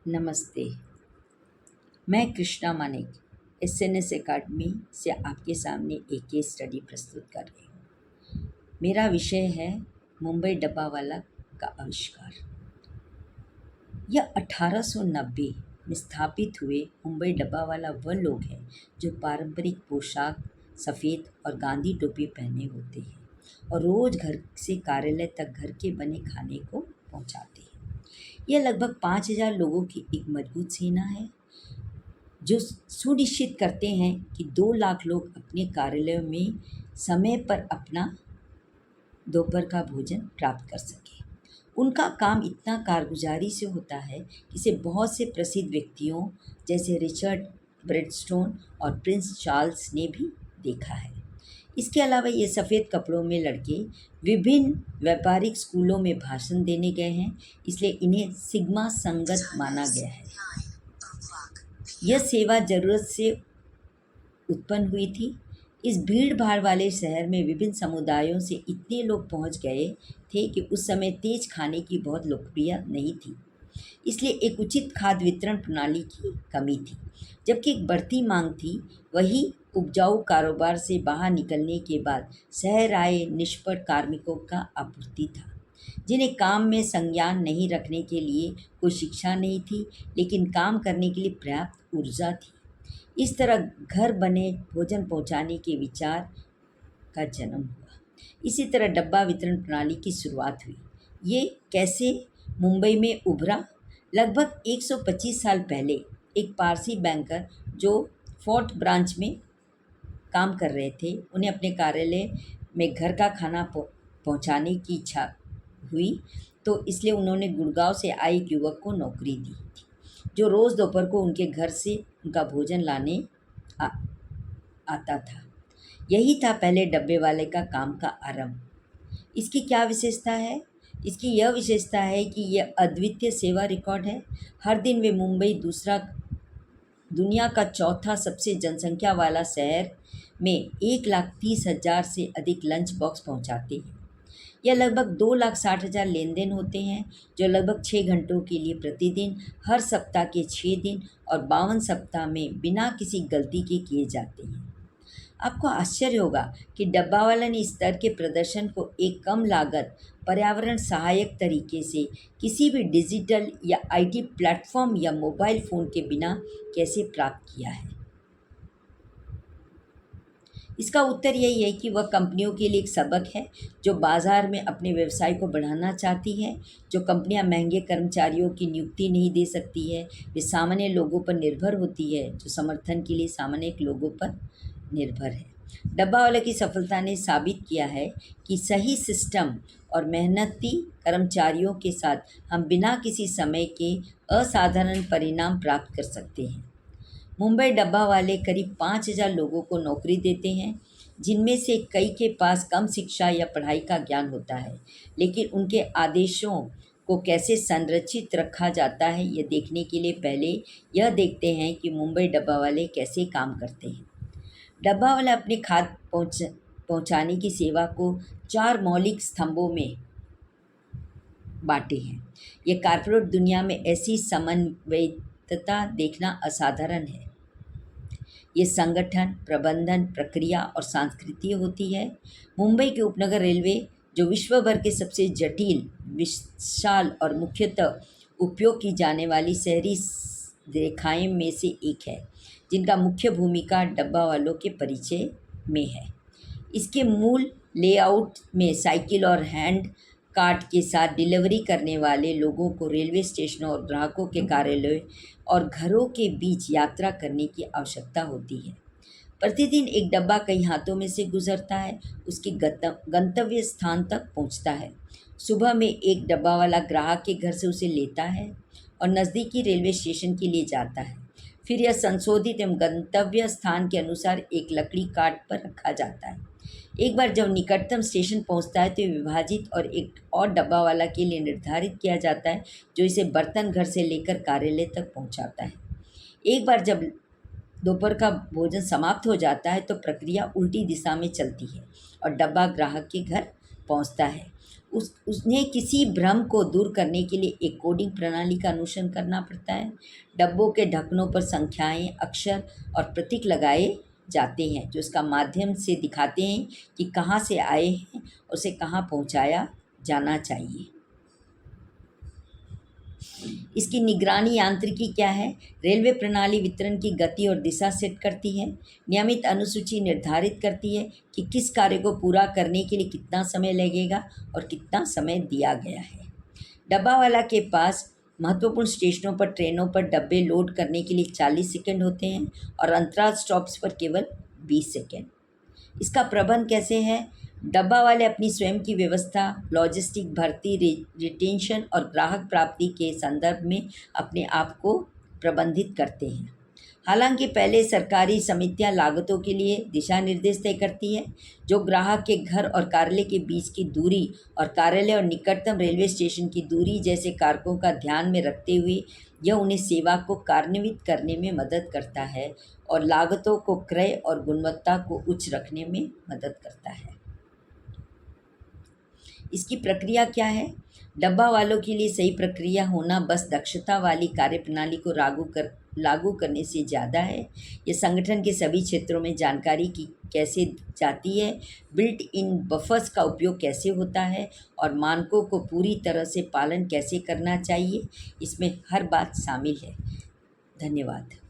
नमस्ते। मैं Krishna Manik SNS academy से आपके सामने एक केस स्टडी प्रस्तुत कर रही हूँ। मेरा विषय है मुंबई डब्बावाला का आविष्कार। यह 1890 में स्थापित हुए मुंबई डब्बावाला वह लोग हैं जो पारंपरिक पोशाक, सफ़ेद और गांधी टोपी पहने होते हैं और रोज़ घर से कार्यालय तक घर के बने खाने को पहुंचाते हैं। यह लगभग 5,000 लोगों की एक मजबूत सेना है जो सुनिश्चित करते हैं कि 2 लाख लोग अपने कार्यालयों में समय पर अपना दोपहर का भोजन प्राप्त कर सकें। उनका काम इतना कारगुजारी से होता है कि इसे बहुत से प्रसिद्ध व्यक्तियों जैसे रिचर्ड ब्रैडस्टोन और प्रिंस चार्ल्स ने भी देखा है। इसके अलावा ये सफ़ेद कपड़ों में लड़के विभिन्न व्यापारिक स्कूलों में भाषण देने गए हैं, इसलिए इन्हें सिग्मा संगत माना गया है। यह सेवा ज़रूरत से उत्पन्न हुई थी। इस भीड़-भाड़ वाले शहर में विभिन्न समुदायों से इतने लोग पहुंच गए थे कि उस समय तेज खाने की बहुत लोकप्रिय नहीं थी, इसलिए एक उचित खाद्य वितरण प्रणाली की कमी थी। जबकि एक बढ़ती मांग थी, वही उपजाऊ कारोबार से बाहर निकलने के बाद शहर आए निष्पक्ष कार्मिकों का आपूर्ति था, जिन्हें काम में संज्ञान नहीं रखने के लिए कोई शिक्षा नहीं थी, लेकिन काम करने के लिए पर्याप्त ऊर्जा थी। इस तरह घर बने भोजन पहुंचाने के विचार का जन्म हुआ। इसी तरह डब्बा वितरण प्रणाली की शुरुआत हुई। ये कैसे मुंबई में उभरा? लगभग 125 साल पहले एक पारसी बैंकर जो फोर्ट ब्रांच में काम कर रहे थे, उन्हें अपने कार्यालय में घर का खाना पहुंचाने की इच्छा हुई, तो इसलिए उन्होंने गुड़गांव से आए एक युवक को नौकरी दी थी, जो रोज़ दोपहर को उनके घर से उनका भोजन लाने आ, आता था। यही था पहले डब्बे वाले का काम का आरंभ। इसकी क्या विशेषता है? इसकी यह विशेषता है कि यह अद्वितीय सेवा रिकॉर्ड है। हर दिन वे मुंबई दुनिया का चौथा सबसे जनसंख्या वाला शहर में 1,30,000 से अधिक लंच बॉक्स पहुंचाते हैं। यह लगभग 2,60,000 लेन देन होते हैं, जो लगभग 6 घंटों के लिए प्रतिदिन, हर सप्ताह के 6 दिन और 52 सप्ताह में बिना किसी गलती के किए जाते हैं। आपको आश्चर्य होगा कि डब्बावाला ने इस स्तर के प्रदर्शन को एक कम लागत, पर्यावरण सहायक तरीके से किसी भी डिजिटल या आईटी प्लेटफॉर्म या मोबाइल फ़ोन के बिना कैसे प्राप्त किया है। इसका उत्तर यही है कि वह कंपनियों के लिए एक सबक है जो बाज़ार में अपने व्यवसाय को बढ़ाना चाहती है। जो कंपनियां महंगे कर्मचारियों की नियुक्ति नहीं दे सकती है, वे सामान्य लोगों पर निर्भर होती है जो समर्थन के लिए सामान्य लोगों पर निर्भर है। डब्बावाला की सफलता ने साबित किया है कि सही सिस्टम और मेहनती कर्मचारियों के साथ हम बिना किसी समय के असाधारण परिणाम प्राप्त कर सकते हैं। मुंबई डब्बा वाले करीब 5,000 लोगों को नौकरी देते हैं, जिनमें से कई के पास कम शिक्षा या पढ़ाई का ज्ञान होता है, लेकिन उनके आदेशों को कैसे संरक्षित रखा जाता है, यह देखने के लिए पहले यह देखते हैं कि मुंबई डब्बा वाले कैसे काम करते हैं। डब्बा वाले अपने खाद्य पहुंचाने की सेवा को 4 मौलिक स्तंभों में बांटे हैं। ये कॉर्पोरेट दुनिया में ऐसी समन्वयितता देखना असाधारण है। ये संगठन, प्रबंधन, प्रक्रिया और संस्कृति होती है। मुंबई के उपनगर रेलवे, जो विश्व भर के सबसे जटिल, विशाल और मुख्यतः उपयोग की जाने वाली शहरी रेखाएं में से एक है, जिनका मुख्य भूमिका डब्बा वालों के परिचय में है। इसके मूल लेआउट में साइकिल और हैंड कार्ट के साथ डिलीवरी करने वाले लोगों को रेलवे स्टेशनों और ग्राहकों के कार्यालयों और घरों के बीच यात्रा करने की आवश्यकता होती है। प्रतिदिन एक डब्बा कई हाथों में से गुजरता है, उसके गंतव्य स्थान तक पहुंचता है। सुबह में एक डब्बा वाला ग्राहक के घर से उसे लेता है और नज़दीकी रेलवे स्टेशन के लिए जाता है। फिर यह संशोधित एवं गंतव्य स्थान के अनुसार एक लकड़ी कार्ट पर रखा जाता है। एक बार जब निकटतम स्टेशन पहुंचता है तो ये विभाजित और एक और डब्बा वाला के लिए निर्धारित किया जाता है, जो इसे बर्तन घर से लेकर कार्यालय तक पहुंचाता है। एक बार जब दोपहर का भोजन समाप्त हो जाता है तो प्रक्रिया उल्टी दिशा में चलती है और डब्बा ग्राहक के घर पहुंचता है। उन्हें किसी भ्रम को दूर करने के लिए एक कोडिंग प्रणाली का अनुसरण करना पड़ता है। डब्बों के ढक्कनों पर संख्याएं, अक्षर और प्रतीक लगाए जाते हैं जो इसका माध्यम से दिखाते हैं कि कहाँ से आए हैं, उसे कहाँ पहुँचाया जाना चाहिए। इसकी निगरानी यांत्रिकी क्या है? रेलवे प्रणाली वितरण की गति और दिशा सेट करती है, नियमित अनुसूची निर्धारित करती है कि किस कार्य को पूरा करने के लिए कितना समय लगेगा और कितना समय दिया गया है। डब्बावाला के पास महत्वपूर्ण स्टेशनों पर ट्रेनों पर डब्बे लोड करने के लिए 40 सेकंड होते हैं और अंतराल स्टॉप्स पर केवल 20 सेकंड। इसका प्रबंध कैसे है? डब्बा वाले अपनी स्वयं की व्यवस्था, लॉजिस्टिक, भर्ती, रिटेंशन और ग्राहक प्राप्ति के संदर्भ में अपने आप को प्रबंधित करते हैं। हालांकि पहले सरकारी समितियां लागतों के लिए दिशा निर्देश तय करती है, जो ग्राहक के घर और कार्यालय के बीच की दूरी और कार्यालय और निकटतम रेलवे स्टेशन की दूरी जैसे कारकों का ध्यान में रखते हुए यह उन्हें सेवा को कार्यान्वित करने में मदद करता है और लागतों को क्रय और गुणवत्ता को उच्च रखने में मदद करता है। इसकी प्रक्रिया क्या है? डब्बा वालों के लिए सही प्रक्रिया होना बस दक्षता वाली कार्यप्रणाली को लागू करने से ज़्यादा है। ये संगठन के सभी क्षेत्रों में जानकारी की कैसे जाती है, बिल्ट इन बफर्स का उपयोग कैसे होता है और मानकों को पूरी तरह से पालन कैसे करना चाहिए, इसमें हर बात शामिल है। धन्यवाद।